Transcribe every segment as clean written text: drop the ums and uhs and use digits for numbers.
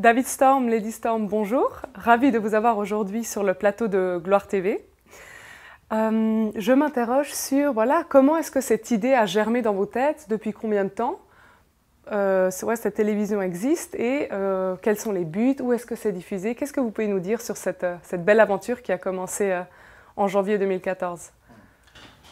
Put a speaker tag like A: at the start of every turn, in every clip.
A: David Storm, Lady Storm, bonjour. Ravi de vous avoir aujourd'hui sur le plateau de Gloire TV. Je m'interroge sur comment est-ce que cette idée a germé dans vos têtes, depuis combien de temps cette télévision existe et quels sont les buts, où est-ce que c'est diffusé. Qu'est-ce que vous pouvez nous dire sur cette belle aventure qui a commencé en janvier 2014?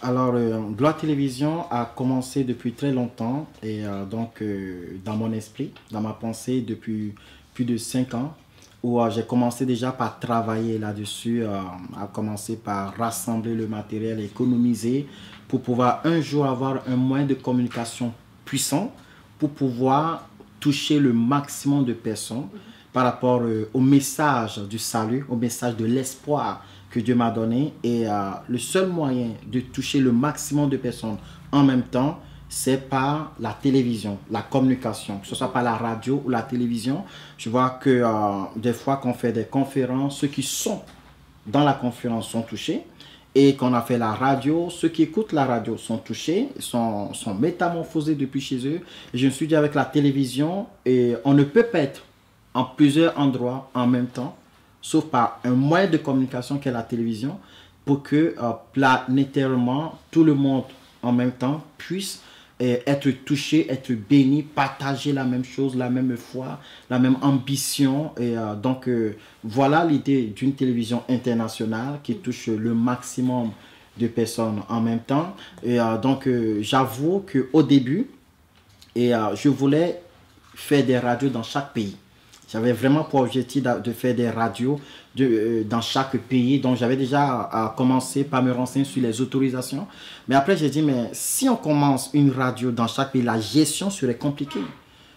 B: Alors, Gloire Télévision a commencé depuis très longtemps et dans mon esprit, dans ma pensée depuis plus de 5 ans, où j'ai commencé déjà par travailler là-dessus, à commencer par rassembler le matériel, économiser pour pouvoir un jour avoir un moyen de communication puissant pour pouvoir toucher le maximum de personnes par rapport au message du salut, au message de l'espoir que Dieu m'a donné. Et le seul moyen de toucher le maximum de personnes en même temps, c'est par la télévision, la communication, que ce soit par la radio ou la télévision. Je vois que des fois qu'on fait des conférences, ceux qui sont dans la conférence sont touchés. Et qu'on a fait la radio, ceux qui écoutent la radio sont touchés, sont métamorphosés depuis chez eux. Et je me suis dit avec la télévision, et on ne peut pas être en plusieurs endroits en même temps, sauf par un moyen de communication qu'est la télévision, pour que planétairement, tout le monde en même temps puisse être touché, être béni, partager la même chose, la même foi, la même ambition. Et voilà l'idée d'une télévision internationale qui touche le maximum de personnes en même temps. Et j'avoue qu'au début, je voulais faire des radios dans chaque pays. J'avais vraiment pour objectif de faire des radios dans chaque pays. Donc, j'avais déjà commencé par me renseigner sur les autorisations. Mais après, j'ai dit, mais si on commence une radio dans chaque pays, la gestion serait compliquée.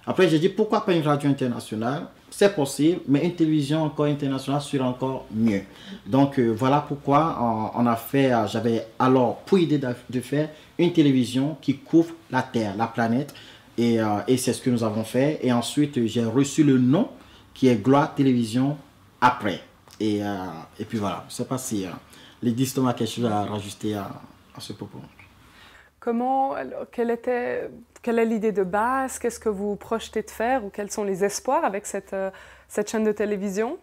B: Après, j'ai dit, pourquoi pas une radio internationale? C'est possible, mais une télévision encore internationale serait encore mieux. Donc, voilà pourquoi on a fait, j'avais alors pour idée de faire une télévision qui couvre la Terre, la planète. Et c'est ce que nous avons fait. Et ensuite, j'ai reçu le nom qui est Gloire Télévision après. Et puis voilà, je ne sais pas si Lady Storm a quelque chose à rajouter à ce propos.
A: Quelle est l'idée de base? Qu'est-ce que vous projetez de faire? Ou quels sont les espoirs avec cette chaîne de télévision?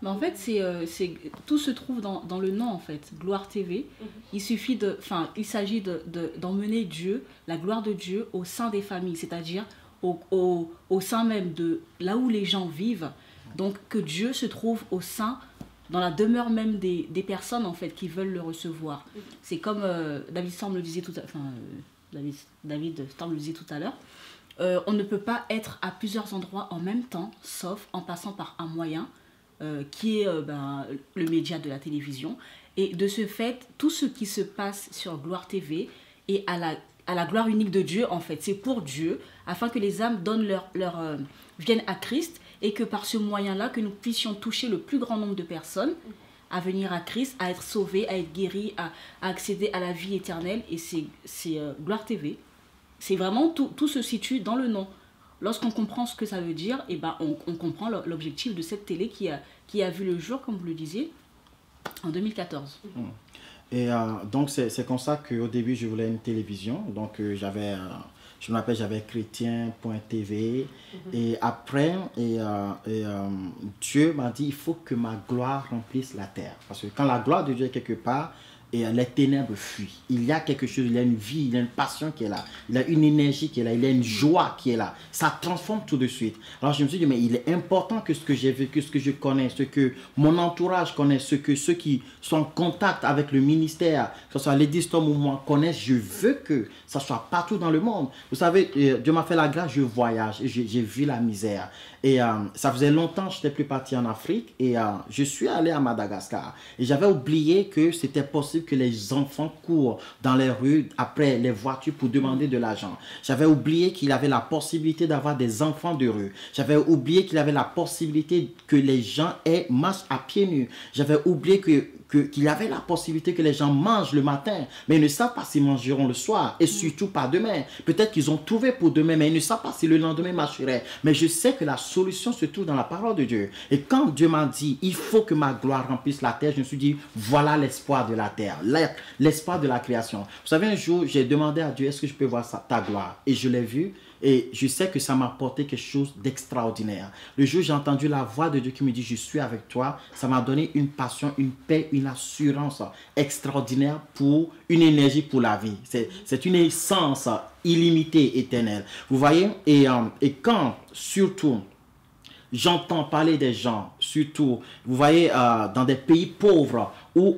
C: Mais en fait, tout se trouve dans le nom, en fait, Gloire TV. Il s'agit d'emmener Dieu, la gloire de Dieu, au sein des familles, c'est-à-dire au sein même de là où les gens vivent. Donc, que Dieu se trouve au sein, dans la demeure même des personnes, en fait, qui veulent le recevoir. C'est comme David Storm le disait tout à l'heure. On ne peut pas être à plusieurs endroits en même temps, sauf en passant par un moyen, qui est le média de la télévision. Et de ce fait, tout ce qui se passe sur Gloire TV est à la gloire unique de Dieu, en fait. C'est pour Dieu, afin que les âmes viennent à Christ, et que par ce moyen-là, que nous puissions toucher le plus grand nombre de personnes à venir à Christ, à être sauvées, à être guéries, à accéder à la vie éternelle. Et c'est Gloire TV. C'est vraiment, tout se situe dans le nom. Lorsqu'on comprend ce que ça veut dire, on comprend l'objectif de cette télé qui a vu le jour, comme vous le disiez, en 2014.
B: Et donc, c'est comme ça qu'au début, je voulais une télévision. Donc, je me rappelle, j'avais chrétien.tv. Et après, Dieu m'a dit, il faut que ma gloire remplisse la terre. Parce que quand la gloire de Dieu est quelque part, et les ténèbres fuient. Il y a quelque chose, il y a une vie, il y a une passion qui est là. Il y a une énergie qui est là, il y a une joie qui est là. Ça transforme tout de suite. Alors je me suis dit, mais il est important que ce que j'ai vécu, ce que je connais, ce que mon entourage connaît, ceux qui sont en contact avec le ministère, que ce soit Lady Storm ou moi, connaissent. Je veux que ça soit partout dans le monde. Vous savez, Dieu m'a fait la grâce, je voyage et j'ai vu la misère. Et ça faisait longtemps que je n'étais plus parti en Afrique et je suis allé à Madagascar. Et j'avais oublié que c'était possible que les enfants courent dans les rues après les voitures pour demander de l'argent. J'avais oublié qu'il y avait la possibilité d'avoir des enfants de rue. J'avais oublié qu'il y avait la possibilité que les gens marchent à pieds nus. J'avais oublié qu'il y avait la possibilité que les gens mangent le matin, mais ils ne savent pas s'ils mangeront le soir et surtout pas demain. Peut-être qu'ils ont trouvé pour demain, mais ils ne savent pas si le lendemain marcherait. Mais je sais que la solution se trouve dans la parole de Dieu. Et quand Dieu m'a dit, il faut que ma gloire remplisse la terre, je me suis dit, voilà l'espoir de la terre, l'espoir de la création. Vous savez, un jour, j'ai demandé à Dieu, est-ce que je peux voir ta gloire? Et je l'ai vu. Et je sais que ça m'a apporté quelque chose d'extraordinaire. Le jour où j'ai entendu la voix de Dieu qui me dit, je suis avec toi, ça m'a donné une passion, une paix, une assurance extraordinaire pour une énergie pour la vie. C'est une essence illimitée, éternelle. Vous voyez? Et quand, surtout, j'entends parler des gens, surtout, vous voyez, dans des pays pauvres où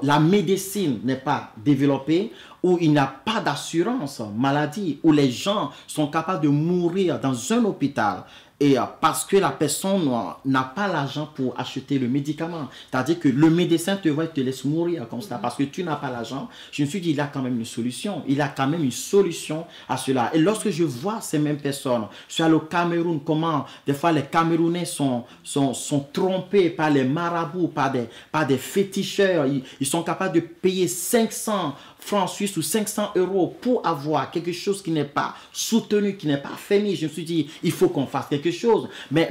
B: la médecine n'est pas développée, où il n'y a pas d'assurance maladie, où les gens sont capables de mourir dans un hôpital. Et parce que la personne n'a pas l'argent pour acheter le médicament. C'est-à-dire que le médecin te voit et te laisse mourir comme ça parce que tu n'as pas l'argent. Je me suis dit, il a quand même une solution. Il a quand même une solution à cela. Et lorsque je vois ces mêmes personnes, je suis allé au Cameroun, comment des fois les Camerounais sont trompés par les marabouts, par des féticheurs. Ils sont capables de payer 500 francs suisses ou 500 € pour avoir quelque chose qui n'est pas soutenu, qui n'est pas fait. Je me suis dit, il faut qu'on fasse quelque chose. Mais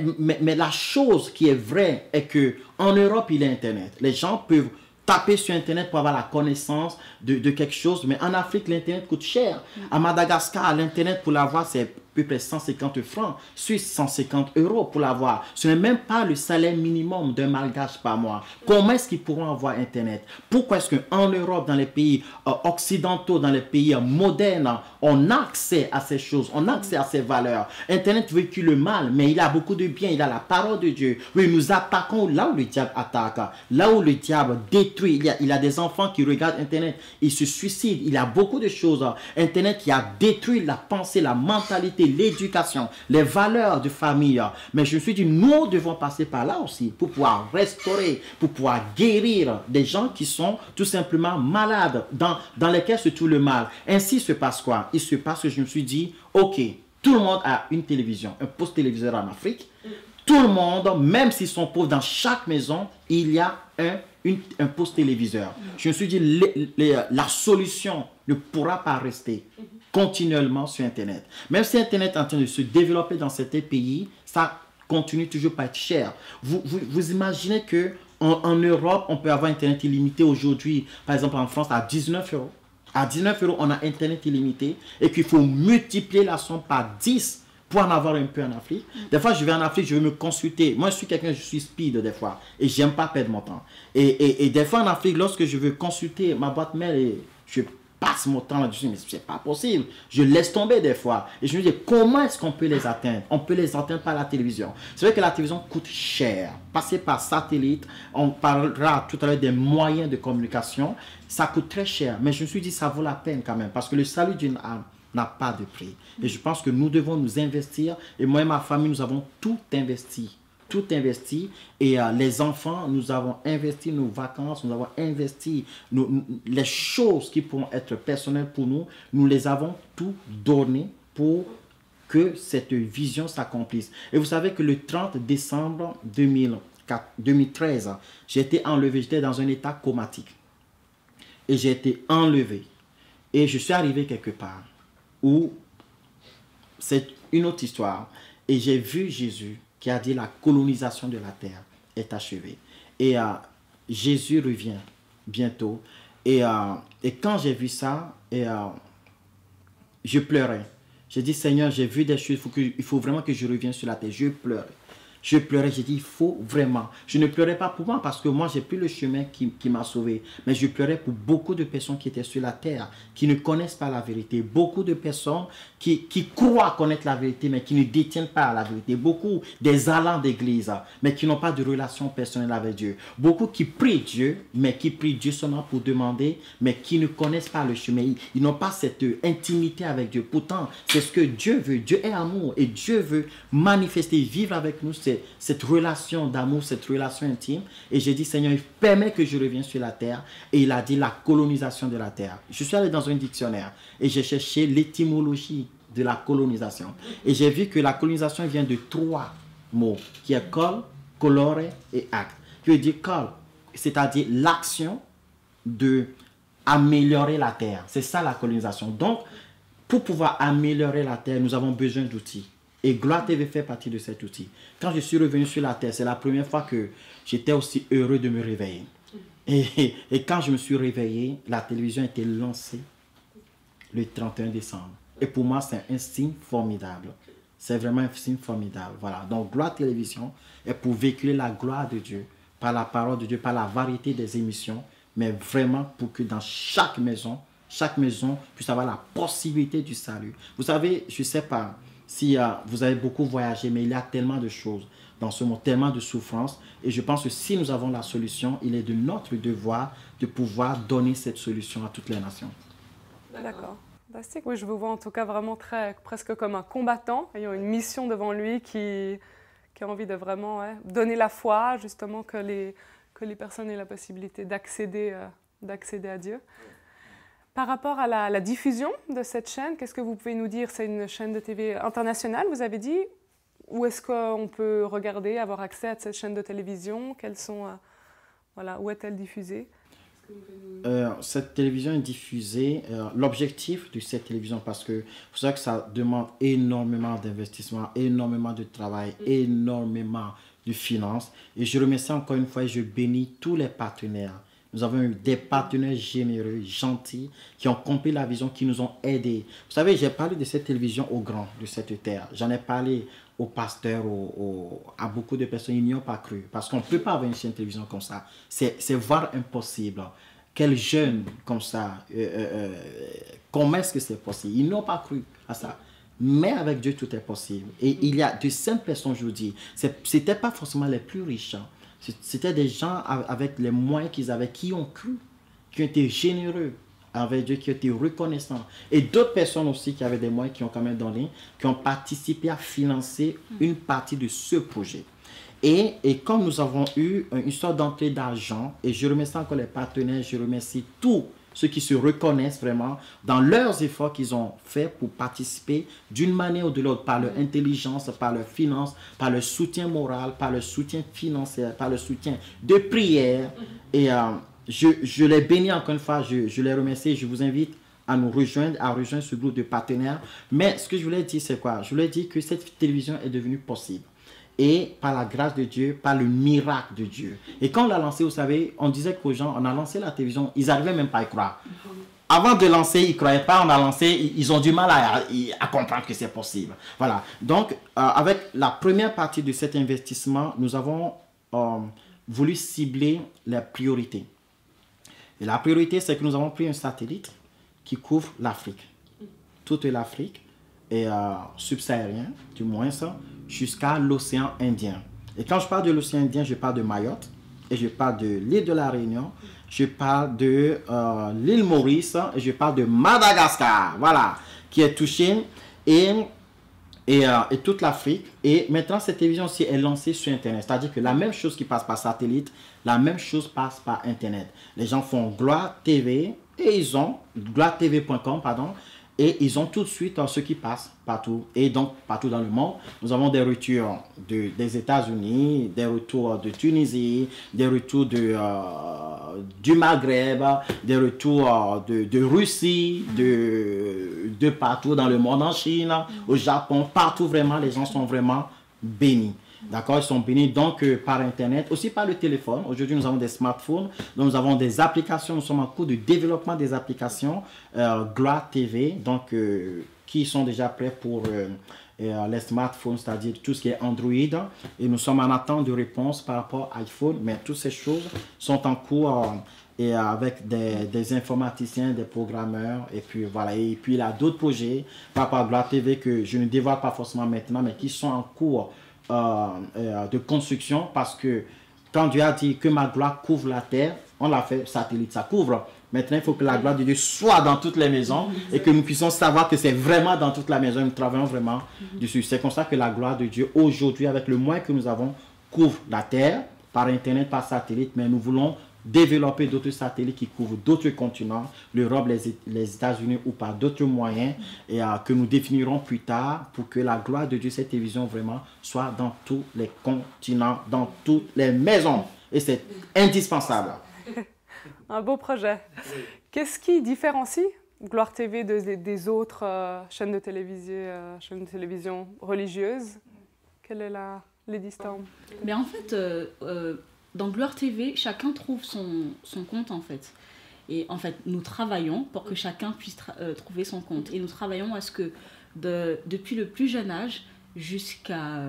B: la chose qui est vraie est que en Europe, il y a Internet. Les gens peuvent taper sur Internet pour avoir la connaissance de quelque chose. Mais en Afrique, l'Internet coûte cher. À Madagascar, l'Internet, pour l'avoir, c'est à peu près 150 francs. Suisse, 150 € pour l'avoir. Ce n'est même pas le salaire minimum d'un malgache par mois. Comment est-ce qu'ils pourront avoir Internet? Pourquoi est-ce qu'en Europe, dans les pays occidentaux, dans les pays modernes, on a accès à ces choses, on a accès à ces valeurs? Internet véhicule le mal, mais il a beaucoup de bien. Il a la parole de Dieu. Oui, nous attaquons là où le diable attaque, là où le diable détruit. Il y a des enfants qui regardent Internet, ils se suicident. Il y a beaucoup de choses. Internet qui a détruit la pensée, la mentalité, l'éducation, les valeurs de famille. Mais je me suis dit, nous devons passer par là aussi pour pouvoir restaurer, pour pouvoir guérir des gens qui sont tout simplement malades, dans lesquels se trouve le mal. Ainsi se passe quoi? Il se passe que je me suis dit, ok, tout le monde a une télévision, un poste téléviseur en Afrique. Tout le monde, même s'ils sont pauvres, dans chaque maison, il y a un poste téléviseur. Je me suis dit, la solution ne pourra pas rester continuellement sur Internet. Même si Internet est en train de se développer dans certains pays, ça continue toujours pas être cher. Vous imaginez que en Europe, on peut avoir Internet illimité aujourd'hui, par exemple en France, à 19 €. À 19 €, on a Internet illimité et qu'il faut multiplier la somme par 10 pour en avoir un peu en Afrique. Des fois, je vais en Afrique, je veux me consulter. Moi, je suis speed des fois et j'aime pas perdre mon temps. Et des fois en Afrique, lorsque je veux consulter ma boîte mail, je passe mon temps là-dessus, mais c'est pas possible. Je laisse tomber des fois. Et je me dis, comment est-ce qu'on peut les atteindre? On peut les atteindre par la télévision. C'est vrai que la télévision coûte cher. Passer par satellite, on parlera tout à l'heure des moyens de communication, ça coûte très cher. Mais je me suis dit, ça vaut la peine quand même, parce que le salut d'une âme n'a pas de prix. Et je pense que nous devons nous investir. Et moi et ma famille, nous avons tout investi. Tout investi. Et les enfants, nous avons investi nos vacances, nous avons investi les choses qui pourront être personnelles pour nous. Nous les avons tout donné pour que cette vision s'accomplisse. Et vous savez que le 30 décembre 2013, j'ai été enlevé. J'étais dans un état comatique. Et j'ai été enlevé. Et je suis arrivé quelque part où c'est une autre histoire. Et j'ai vu Jésus qui a dit la colonisation de la terre est achevée. Et Jésus revient bientôt. Et quand j'ai vu ça, je pleurais. J'ai dit, Seigneur, j'ai vu des choses, il faut vraiment que je revienne sur la terre. Je pleurais. Je pleurais, j'ai dit, il faut vraiment. Je ne pleurais pas pour moi parce que moi, j'ai pris le chemin qui m'a sauvé. Mais je pleurais pour beaucoup de personnes qui étaient sur la terre, qui ne connaissent pas la vérité. Beaucoup de personnes qui croient connaître la vérité, mais qui ne détiennent pas la vérité. Beaucoup des allants d'église, mais qui n'ont pas de relation personnelle avec Dieu. Beaucoup qui prient Dieu, mais qui prient Dieu seulement pour demander, mais qui ne connaissent pas le chemin. Ils n'ont pas cette intimité avec Dieu. Pourtant, c'est ce que Dieu veut. Dieu est amour et Dieu veut manifester, vivre avec nous cette relation d'amour, cette relation intime. Et j'ai dit, Seigneur, il permet que je revienne sur la terre. Et il a dit la colonisation de la terre. Je suis allé dans un dictionnaire et j'ai cherché l'étymologie de la colonisation. Et j'ai vu que la colonisation vient de 3 mots, qui est col, colore et acte. Qui veut dire col, c'est-à-dire l'action de améliorer la terre. C'est ça la colonisation. Donc, pour pouvoir améliorer la terre, nous avons besoin d'outils. Et Gloire TV fait partie de cet outil. Quand je suis revenu sur la terre, c'est la première fois que j'étais aussi heureux de me réveiller. Et quand je me suis réveillé, la télévision a été lancée le 31 décembre. Et pour moi, c'est un signe formidable. C'est vraiment un signe formidable. Voilà. Donc, Gloire Télévision est pour véhiculer la gloire de Dieu, par la parole de Dieu, par la variété des émissions, mais vraiment pour que dans chaque maison puisse avoir la possibilité du salut. Vous savez, je ne sais pas si vous avez beaucoup voyagé, mais il y a tellement de choses dans ce monde, tellement de souffrances. Et je pense que si nous avons la solution, il est de notre devoir de pouvoir donner cette solution à toutes les nations.
A: D'accord. Fantastique. Oui, je vous vois en tout cas vraiment presque comme un combattant, ayant une mission devant lui qui a envie de vraiment donner la foi, justement, que les personnes aient la possibilité d'accéder à Dieu. Par rapport à la diffusion de cette chaîne, qu'est-ce que vous pouvez nous dire? C'est une chaîne de TV internationale, vous avez dit? Où est-ce qu'on peut regarder, avoir accès à cette chaîne de télévision? Où est-elle diffusée?
B: Cette télévision est diffusée. L'objectif de cette télévision, parce que vous savez que ça demande énormément d'investissement, énormément de travail, énormément de finances. Et je remercie encore une fois et je bénis tous les partenaires. Nous avons eu des partenaires généreux, gentils, qui ont compris la vision, qui nous ont aidés. Vous savez, j'ai parlé de cette télévision aux grands de cette terre. J'en ai parlé aux pasteurs, à beaucoup de personnes. Ils n'y ont pas cru. Parce qu'on ne peut pas avoir une chaîne de télévision comme ça. C'est voire impossible. Quel jeune comme ça, comment est-ce que c'est possible? Ils n'ont pas cru à ça. Mais avec Dieu, tout est possible. Et il y a de simples personnes, je vous dis. Ce n'étaient pas forcément les plus riches. C'était des gens avec les moyens qu'ils avaient, qui ont cru, qui ont été généreux avec Dieu, qui ont été reconnaissants. Et d'autres personnes aussi qui avaient des moyens, qui ont quand même donné, qui ont participé à financer une partie de ce projet. Et comme nous avons eu une sorte d'entrée d'argent, et je remercie encore les partenaires, je remercie tous ceux qui se reconnaissent vraiment dans leurs efforts qu'ils ont fait pour participer d'une manière ou de l'autre, par leur intelligence, par leur finance, par leur soutien moral, par leur soutien financier, par leur soutien de prière. Et je les bénis encore une fois, je les remercie, je vous invite à nous rejoindre, à rejoindre ce groupe de partenaires. Mais ce que je voulais dire, c'est quoi? Je voulais dire que cette télévision est devenue possible. Et par la grâce de Dieu, par le miracle de Dieu. Et quand on l'a lancé, vous savez, on disait qu'aux gens, on a lancé la télévision, ils n'arrivaient même pas à y croire. Avant de lancer, ils ne croyaient pas, on a lancé, ils ont du mal à comprendre que c'est possible. Voilà. Donc, avec la première partie de cet investissement, nous avons voulu cibler les priorités. Et la priorité, c'est que nous avons pris un satellite qui couvre l'Afrique. Toute l'Afrique, et subsaharien, du moins ça, jusqu'à l'océan Indien. Et quand je parle de l'océan Indien, je parle de Mayotte, et je parle de l'île de la Réunion, je parle de l'île Maurice, et je parle de Madagascar, voilà, qui est touchée, et toute l'Afrique. Et maintenant, cette télévision aussi est lancée sur Internet. C'est-à-dire que la même chose qui passe par satellite, la même chose passe par Internet. Les gens font Gloire TV, et ils ont, gloiretv.com, pardon, et ils ont tout de suite ce qui passe partout. Et donc, partout dans le monde, nous avons des retours des États-Unis, des retours de Tunisie, des retours du Maghreb, des retours de Russie, de partout dans le monde, en Chine, au Japon, partout vraiment, les gens sont vraiment bénis. D'accord, ils sont bénis donc par Internet, aussi par le téléphone. Aujourd'hui, nous avons des smartphones, donc nous avons des applications. Nous sommes en cours de développement des applications Gloire TV, donc qui sont déjà prêts pour les smartphones, c'est-à-dire tout ce qui est Android. Et nous sommes en attente de réponse par rapport à iPhone, mais toutes ces choses sont en cours. Et avec des informaticiens, des programmeurs, et puis voilà. Et puis il y a d'autres projets par rapport à Gloire TV que je ne dévoile pas forcément maintenant, mais qui sont en cours de construction, parce que quand Dieu a dit que ma gloire couvre la terre, on l'a fait satellite, ça couvre. Maintenant, il faut que la gloire de Dieu soit dans toutes les maisons et que nous puissions savoir que c'est vraiment dans toute la maison. Nous travaillons vraiment dessus. C'est comme ça que la gloire de Dieu, aujourd'hui, avec le moyen que nous avons, couvre la terre par Internet, par satellite, mais nous voulons développer d'autres satellites qui couvrent d'autres continents, l'Europe, les États-Unis ou par d'autres moyens, et que nous définirons plus tard pour que la gloire de Dieu, cette télévision vraiment, soit dans tous les continents, dans toutes les maisons. Et c'est indispensable.
A: Un beau projet. Qu'est-ce qui différencie Gloire TV des autres chaînes de télévision religieuses? Quelle est les distances?
C: Mais en fait, dans Gloire TV, chacun trouve son compte en fait. Et en fait, nous travaillons pour que chacun puisse trouver son compte. Et nous travaillons à ce que depuis le plus jeune âge jusqu'à...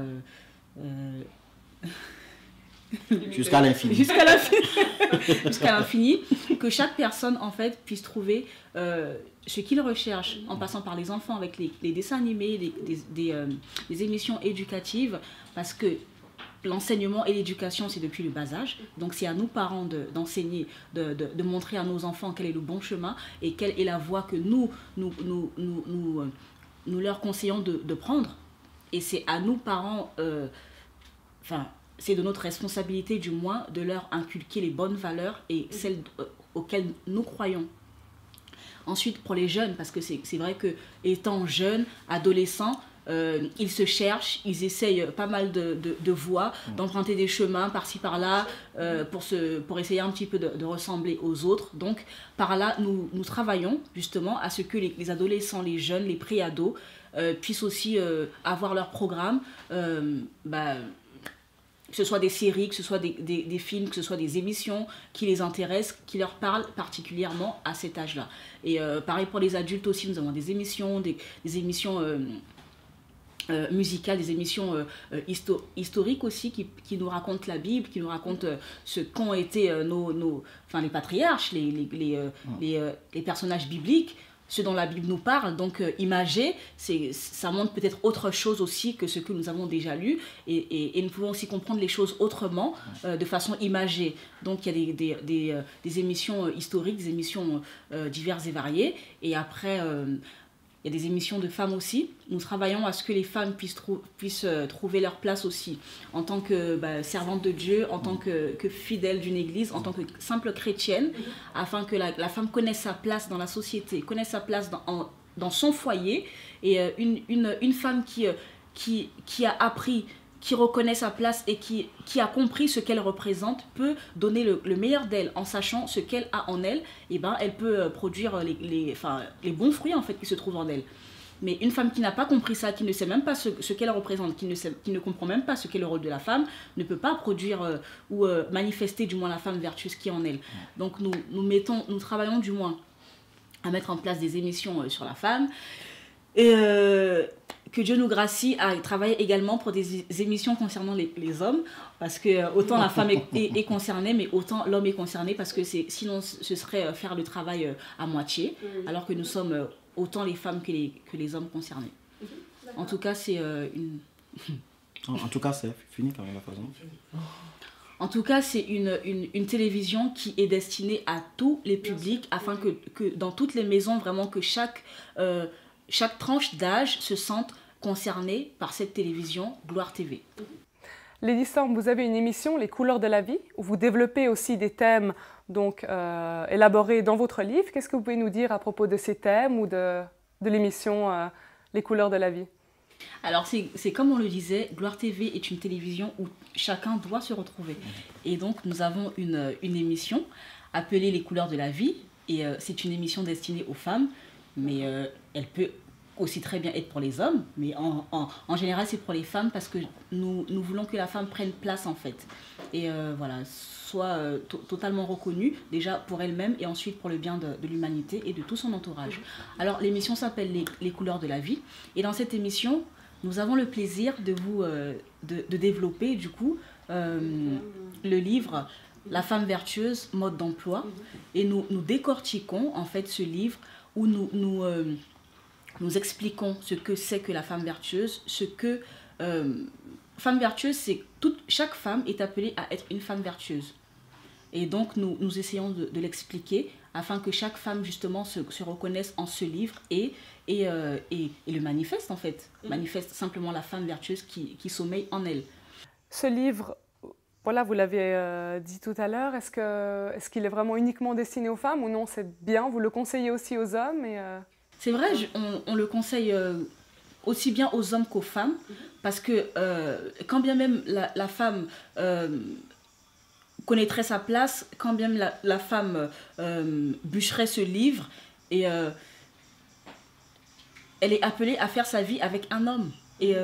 B: Jusqu'à l'infini.
C: Jusqu'à l'infini, que chaque personne en fait puisse trouver ce qu'il recherche, en passant par les enfants avec les dessins animés, des émissions éducatives, parce que l'enseignement et l'éducation, c'est depuis le bas âge. Donc c'est à nous parents d'enseigner, de montrer à nos enfants quel est le bon chemin et quelle est la voie que nous leur conseillons de prendre. Et c'est à nous parents, c'est de notre responsabilité du moins de leur inculquer les bonnes valeurs et celles auxquelles nous croyons. Ensuite, pour les jeunes, parce que c'est vrai que étant jeunes, adolescents, ils se cherchent, ils essayent pas mal de voies, d'emprunter des chemins par-ci par-là pour essayer un petit peu de ressembler aux autres. Donc par là, nous travaillons justement à ce que les adolescents, les jeunes, les pré-ados puissent aussi avoir leur programme, que ce soit des séries, que ce soit des films, que ce soit des émissions qui les intéressent, qui leur parlent particulièrement à cet âge-là. Et pareil pour les adultes aussi, nous avons des émissions, des émissions musicales, des émissions historiques aussi qui nous racontent la Bible, qui nous racontent ce qu'ont été les patriarches, les personnages bibliques, ce dont la Bible nous parle. Donc imagé, ça montre peut-être autre chose aussi que ce que nous avons déjà lu, et nous pouvons aussi comprendre les choses autrement, de façon imagée. Donc il y a des émissions historiques, des émissions diverses et variées, et après il y a des émissions de femmes aussi. Nous travaillons à ce que les femmes puissent trouver leur place aussi, en tant que servante de Dieu, en tant que fidèle d'une église, en tant que simple chrétienne, afin que la femme connaisse sa place dans la société, connaisse sa place dans son foyer. Et une femme qui a appris, qui reconnaît sa place et qui a compris ce qu'elle représente, peut donner le meilleur d'elle en sachant ce qu'elle a en elle. Et elle peut produire les bons fruits en fait qui se trouvent en elle. Mais une femme qui n'a pas compris ça, qui ne sait même pas ce qu'elle représente, qui ne comprend même pas ce qu'est le rôle de la femme, ne peut pas produire ou manifester du moins la femme vertueuse qui est en elle. Donc nous travaillons du moins à mettre en place des émissions sur la femme. Et que Dieu nous gracie à travailler également pour des émissions concernant les hommes, parce que autant la femme est concernée, mais autant l'homme est concerné, parce que sinon ce serait faire le travail à moitié, alors que nous sommes autant les femmes que les hommes concernés. En tout cas, c'est une...
B: En tout cas, c'est fini quand même la façon.
C: En tout cas, c'est une télévision qui est destinée à tous les publics, afin que dans toutes les maisons, vraiment que chaque tranche d'âge se sente concernée par cette télévision Gloire TV.
A: Lady Storm, vous avez une émission, Les couleurs de la vie, où vous développez aussi des thèmes donc, élaborés dans votre livre. Qu'est-ce que vous pouvez nous dire à propos de ces thèmes ou de l'émission Les couleurs de la vie?
C: Alors, c'est comme on le disait, Gloire TV est une télévision où chacun doit se retrouver. Et donc, nous avons une émission appelée Les couleurs de la vie. Et c'est une émission destinée aux femmes, mais elle peut aussi très bien être pour les hommes. Mais en général, c'est pour les femmes, parce que nous voulons que la femme prenne place, en fait. Et soit totalement reconnue, déjà pour elle-même, et ensuite pour le bien de l'humanité et de tout son entourage. Alors, l'émission s'appelle Les couleurs de la vie. Et dans cette émission, nous avons le plaisir de développer, du coup, le livre La femme vertueuse, mode d'emploi. Et nous décortiquons, en fait, ce livre où nous expliquons ce que c'est que la femme vertueuse, femme vertueuse, c'est chaque femme est appelée à être une femme vertueuse. Et donc, nous essayons de l'expliquer afin que chaque femme, justement, se reconnaisse en ce livre et le manifeste, en fait. Manifeste simplement la femme vertueuse qui sommeille en elle.
A: Ce livre, voilà, vous l'avez dit tout à l'heure, est-ce qu'il est vraiment uniquement destiné aux femmes ou non? C'est bien, vous le conseillez aussi aux hommes
C: C'est vrai, on le conseille aussi bien aux hommes qu'aux femmes, parce que quand bien même la femme connaîtrait sa place, quand bien même la femme bûcherait ce livre, et elle est appelée à faire sa vie avec un homme. Et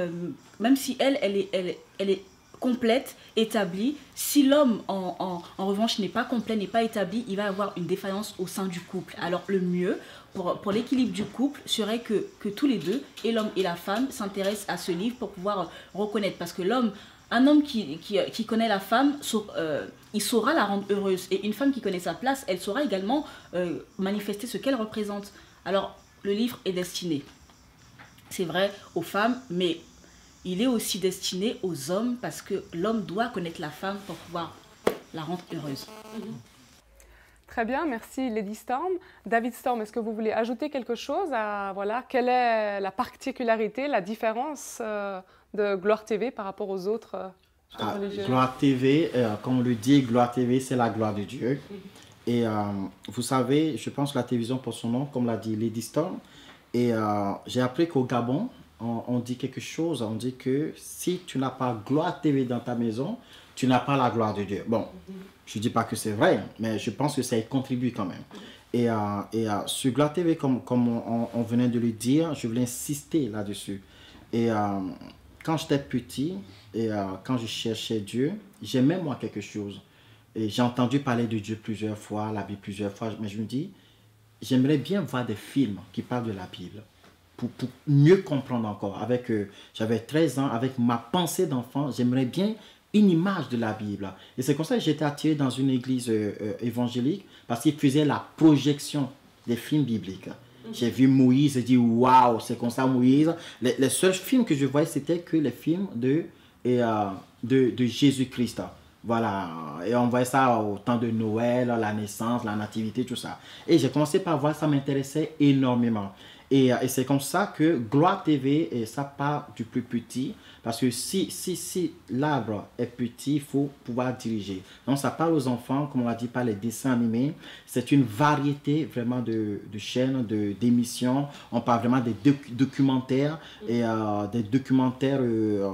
C: même si elle est complète, établie. Si l'homme, en revanche, n'est pas complet, n'est pas établi, il va avoir une défaillance au sein du couple. Alors, le mieux, pour l'équilibre du couple, serait que tous les deux, et l'homme et la femme, s'intéressent à ce livre pour pouvoir reconnaître. Parce que un homme qui connaît la femme, il saura la rendre heureuse. Et une femme qui connaît sa place, elle saura également manifester ce qu'elle représente. Alors, le livre est destiné, c'est vrai, aux femmes, mais il est aussi destiné aux hommes parce que l'homme doit connaître la femme pour pouvoir la rendre heureuse.
A: Très bien, merci Lady Storm. David Storm, est-ce que vous voulez ajouter quelque chose voilà, quelle est la particularité, la différence de Gloire TV par rapport aux autres religions?
B: Gloire TV, comme on le dit, Gloire TV, c'est la gloire de Dieu. Et vous savez, je pense que la télévision porte son nom, comme l'a dit Lady Storm. Et j'ai appris qu'au Gabon, on dit quelque chose, on dit que si tu n'as pas Gloire TV dans ta maison, tu n'as pas la gloire de Dieu. Bon, je ne dis pas que c'est vrai, mais je pense que ça y contribue quand même. Et sur Gloire TV, comme on venait de le dire, je voulais insister là-dessus. Et quand j'étais petit, et quand je cherchais Dieu, j'aimais moi quelque chose. Et j'ai entendu parler de Dieu plusieurs fois, la Bible plusieurs fois, mais je me dis, j'aimerais bien voir des films qui parlent de la Bible. Pour mieux comprendre encore. J'avais 13 ans, avec ma pensée d'enfant, j'aimerais bien une image de la Bible. Et c'est comme ça que j'étais attiré dans une église évangélique, parce qu'ils faisaient la projection des films bibliques. J'ai vu Moïse, j'ai dit waouh, c'est comme ça Moïse. Les seuls films que je voyais, c'était que les films de Jésus-Christ. Voilà, et on voyait ça au temps de Noël, la naissance, la nativité, tout ça. Et j'ai commencé par voir, ça m'intéressait énormément. Et c'est comme ça que Gloire TV, et ça part du plus petit, parce que si l'arbre est petit, il faut pouvoir diriger. Donc ça parle aux enfants, comme on l'a dit, par les dessins animés. C'est une variété vraiment de chaînes, d'émissions. On parle vraiment des documentaires, et des documentaires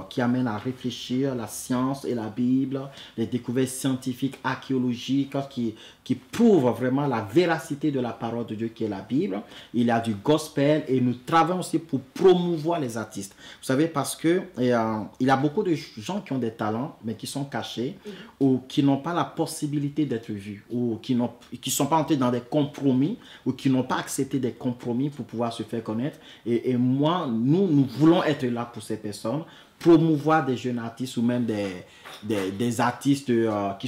B: qui amènent à réfléchir la science et la Bible, les découvertes scientifiques, archéologiques, qui prouvent vraiment la véracité de la parole de Dieu qui est la Bible. Il y a du gospel, et nous travaillons aussi pour promouvoir les artistes. Vous savez, parce que il y a beaucoup de gens qui ont des talents, mais qui sont cachés, ou qui n'ont pas la possibilité d'être vus, ou qui ne sont pas entrés dans des compromis, ou qui n'ont pas accepté des compromis pour pouvoir se faire connaître. Et moi, nous voulons être là pour ces personnes, promouvoir des jeunes artistes ou même des artistes qui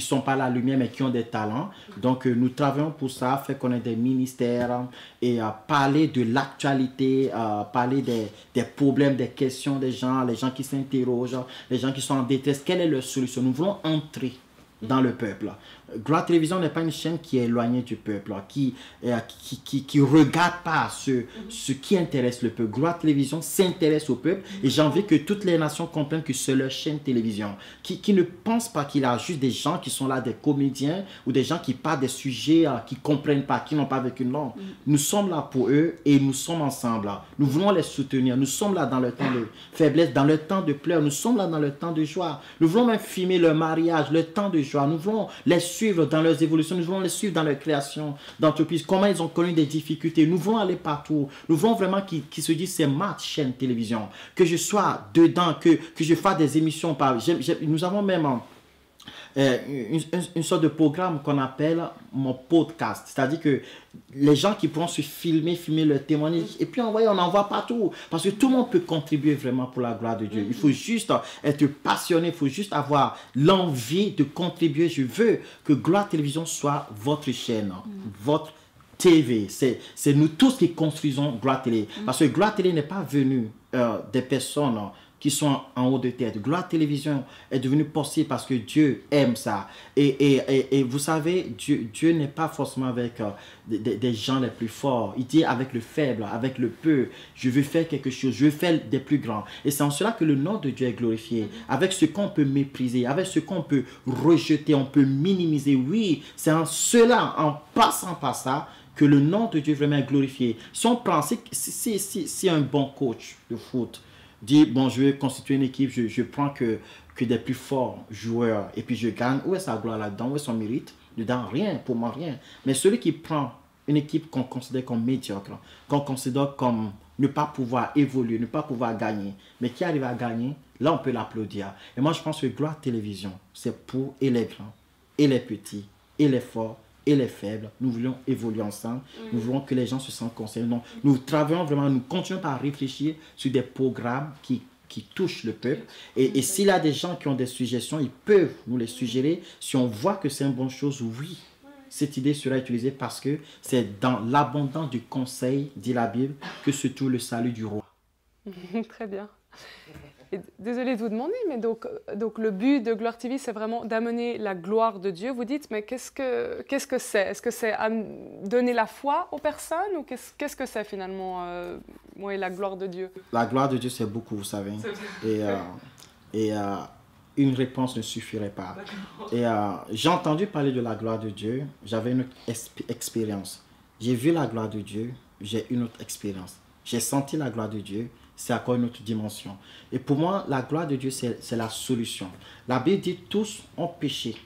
B: ne sont pas à la lumière mais qui ont des talents. Donc nous travaillons pour ça, faire connaître des ministères et parler de l'actualité, parler des problèmes, des questions des gens, les gens qui s'interrogent, les gens qui sont en détresse. Quelle est leur solution? Nous voulons entrer dans le peuple. Gloire Télévision n'est pas une chaîne qui est éloignée du peuple, qui regarde pas ce qui intéresse le peuple. Gloire Télévision s'intéresse au peuple, et j'ai envie que toutes les nations comprennent que c'est leur chaîne télévision, qui ne pense pas qu'il y a juste des gens qui sont là, des comédiens, ou des gens qui parlent des sujets qui comprennent pas, qui n'ont pas vécu. Non, nous sommes là pour eux, et nous sommes ensemble. Nous voulons les soutenir. Nous sommes là dans le temps de faiblesse, dans le temps de pleurs. Nous sommes là dans le temps de joie. Nous voulons même filmer leur mariage, le temps de joie. Nous voulons les suivre dans leurs évolutions, nous voulons les suivre dans leur création d'entreprise, comment ils ont connu des difficultés. Nous voulons aller partout. Nous voulons vraiment qu'ils se disent c'est ma chaîne télévision, que je sois dedans, que je fasse des émissions. Nous avons même une sorte de programme qu'on appelle mon podcast, c'est-à-dire que les gens qui pourront se filmer le témoignage, et puis on envoie partout, parce que tout le monde peut contribuer vraiment pour la gloire de Dieu. Il faut juste être passionné, il faut juste avoir l'envie de contribuer. Je veux que Gloire Télévision soit votre chaîne, votre TV. C'est nous tous qui construisons Gloire Télé, parce que Gloire Télé n'est pas venu des personnes qui sont en haut de tête. Gloire Télévision est devenue possible parce que Dieu aime ça. Et vous savez, Dieu n'est pas forcément avec des gens les plus forts. Il dit avec le faible, avec le peu. Je veux faire quelque chose, je veux faire des plus grands. Et c'est en cela que le nom de Dieu est glorifié. Avec ce qu'on peut mépriser, avec ce qu'on peut rejeter, on peut minimiser. Oui, c'est en cela, en passant par ça, que le nom de Dieu vraiment est glorifié. Si on prend, si un bon coach de foot dit, bon, je vais constituer une équipe, je prends que des plus forts joueurs, et puis je gagne, où est sa gloire là-dedans, où est son mérite? Dedans, rien, pour moi, rien. Mais celui qui prend une équipe qu'on considère comme médiocre, qu'on considère comme ne pas pouvoir évoluer, ne pas pouvoir gagner, mais qui arrive à gagner, là on peut l'applaudir. Et moi je pense que Gloire Télévision, c'est pour et les grands, et les petits, et les forts, et les faibles. Nous voulons évoluer ensemble, nous voulons que les gens se sentent concernés. Donc nous travaillons vraiment, nous continuons à réfléchir sur des programmes qui touchent le peuple. Et s'il y a des gens qui ont des suggestions, ils peuvent nous les suggérer. Si on voit que c'est une bonne chose, oui. Cette idée sera utilisée parce que c'est dans l'abondance du conseil, dit la Bible, que se trouve le salut du roi.
A: Très bien. Et désolée de vous demander, mais donc le but de Gloire TV, c'est vraiment d'amener la gloire de Dieu. Vous dites, mais qu'est-ce que c'est? Est-ce que c'est donner la foi aux personnes ou qu'est-ce que c'est finalement la gloire de Dieu?
B: La gloire de Dieu, c'est beaucoup, vous savez. Et une réponse ne suffirait pas. Et j'ai entendu parler de la gloire de Dieu. J'avais une autre expérience. J'ai vu la gloire de Dieu, j'ai une autre expérience. J'ai senti la gloire de Dieu, c'est encore une autre dimension. Et pour moi, la gloire de Dieu, c'est la solution. La Bible dit tous ont péché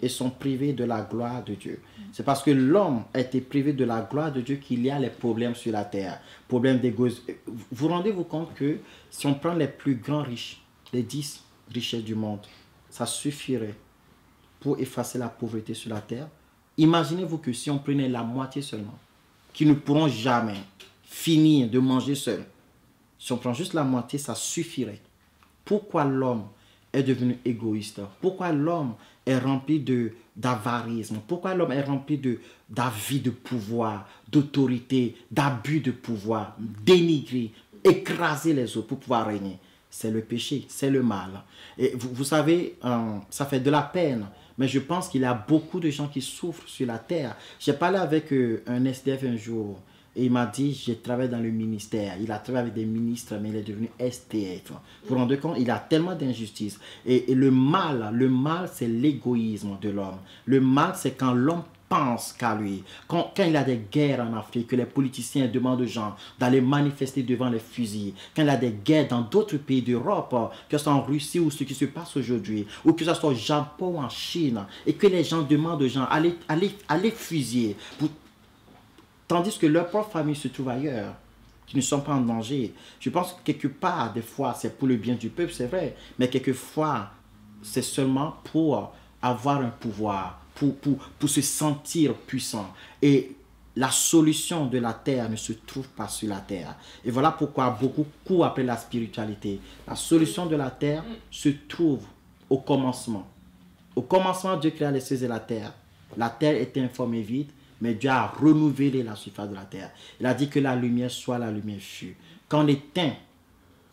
B: et sont privés de la gloire de Dieu. C'est parce que l'homme a été privé de la gloire de Dieu qu'il y a les problèmes sur la terre. Problèmes d'égoïsme. Vous rendez-vous compte que si on prend les plus grands riches, les 10 richesses du monde, ça suffirait pour effacer la pauvreté sur la terre? Imaginez-vous que si on prenait la moitié seulement, qui ne pourront jamais finir de manger seuls, si on prend juste la moitié, ça suffirait. Pourquoi l'homme est devenu égoïste? Pourquoi l'homme est rempli d'avarisme? Pourquoi l'homme est rempli d'avis de pouvoir, d'autorité, d'abus de pouvoir, dénigrer, écraser les autres pour pouvoir régner? C'est le péché, c'est le mal. Et vous savez, ça fait de la peine, mais je pense qu'il y a beaucoup de gens qui souffrent sur la terre. J'ai parlé avec un SDF un jour. Et il m'a dit, je travaille dans le ministère. Il a travaillé avec des ministres, mais il est devenu STF. Vous vous rendez compte? Il a tellement d'injustice. Et le mal, c'est l'égoïsme de l'homme. Le mal, c'est quand l'homme pense qu'à lui. Quand il y a des guerres en Afrique, que les politiciens demandent aux gens d'aller manifester devant les fusils. Quand il y a des guerres dans d'autres pays d'Europe, que ce soit en Russie ou ce qui se passe aujourd'hui, ou que ce soit au Japon ou en Chine, et que les gens demandent aux gens d'aller fusiller tandis que leur propre famille se trouve ailleurs, qui ne sont pas en danger. Je pense que quelque part, des fois, c'est pour le bien du peuple, c'est vrai, mais quelquefois, c'est seulement pour avoir un pouvoir, pour se sentir puissant. Et la solution de la terre ne se trouve pas sur la terre. Et voilà pourquoi beaucoup courent après la spiritualité. La solution de la terre se trouve au commencement. Au commencement, Dieu créa les cieux et la terre. La terre était informe et vide, mais Dieu a renouvelé la surface de la terre. Il a dit que la lumière soit, la lumière fut. Quand on éteint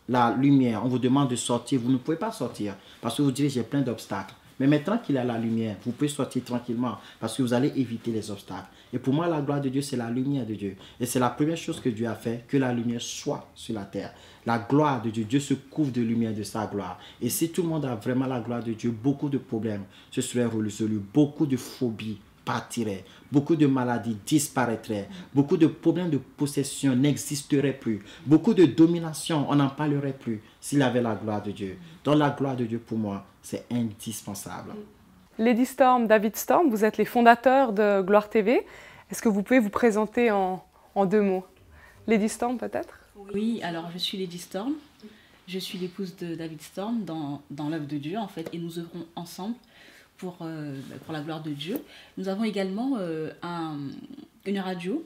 B: la lumière, on vous demande de sortir, vous ne pouvez pas sortir parce que vous direz j'ai plein d'obstacles. Mais maintenant qu'il y a la lumière, vous pouvez sortir tranquillement parce que vous allez éviter les obstacles. Et pour moi, la gloire de Dieu, c'est la lumière de Dieu. Et c'est la première chose que Dieu a fait, que la lumière soit sur la terre. La gloire de Dieu, Dieu se couvre de lumière de sa gloire. Et si tout le monde a vraiment la gloire de Dieu, beaucoup de problèmes se seraient résolus, beaucoup de phobies partiraient, beaucoup de maladies disparaîtraient, beaucoup de problèmes de possession n'existeraient plus, beaucoup de domination, on n'en parlerait plus s'il y avait la gloire de Dieu. Donc la gloire de Dieu pour moi, c'est indispensable.
A: Lady Storm, David Storm, vous êtes les fondateurs de Gloire TV. Est-ce que vous pouvez vous présenter en 2 mots? Lady Storm peut-être?
C: Oui, alors je suis Lady Storm, je suis l'épouse de David Storm dans l'œuvre de Dieu en fait, et nous œuvrons ensemble pour la gloire de Dieu. Nous avons également une radio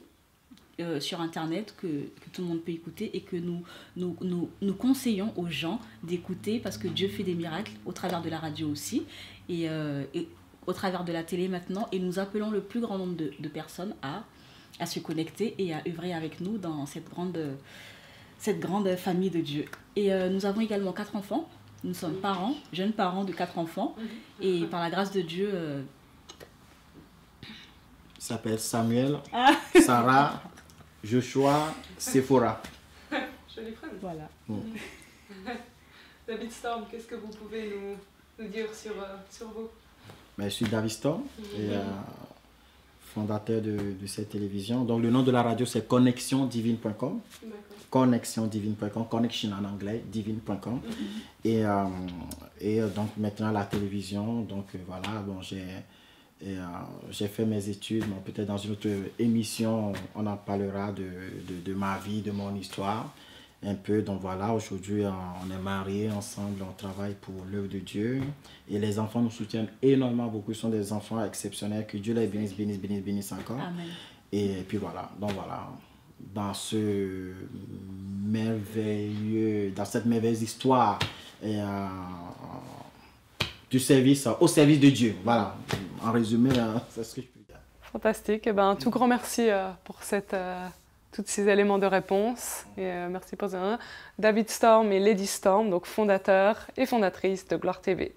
C: sur Internet que tout le monde peut écouter et que nous conseillons aux gens d'écouter parce que Dieu fait des miracles au travers de la radio aussi et au travers de la télé maintenant. Et nous appelons le plus grand nombre de personnes à se connecter et à œuvrer avec nous dans cette grande famille de Dieu. Et nous avons également 4 enfants. Nous sommes parents, jeunes parents de 4 enfants. Et par la grâce de Dieu...
B: Il s'appelle Samuel, Sarah, Joshua, Sephora.
A: Joli prénom.
C: Voilà.
A: David Storm, qu'est-ce que vous pouvez nous dire sur vous?
B: Je suis David Storm, et, fondateur de cette télévision. Donc le nom de la radio c'est connexiondivine.com. Connexiondivine.com, connection en anglais, divine.com. Et donc maintenant la télévision, donc voilà, bon, j'ai Et j'ai fait mes études, bon, peut-être dans une autre émission, on en parlera de ma vie, de mon histoire, un peu. Donc voilà, aujourd'hui, on est mariés ensemble, on travaille pour l'œuvre de Dieu. Et les enfants nous soutiennent énormément, beaucoup. Ce sont des enfants exceptionnels, que Dieu les bénisse, bénisse, bénisse, bénisse encore.
C: Amen.
B: Et puis voilà, donc voilà, dans ce merveilleux, dans cette merveilleuse histoire et, du service, au service de Dieu. Voilà, en résumé, c'est ce que je peux dire.
A: Fantastique. Eh ben, un tout grand merci pour tous ces éléments de réponse. Et merci pour ça. David Storm et Lady Storm, donc fondateurs et fondatrices de Gloire TV.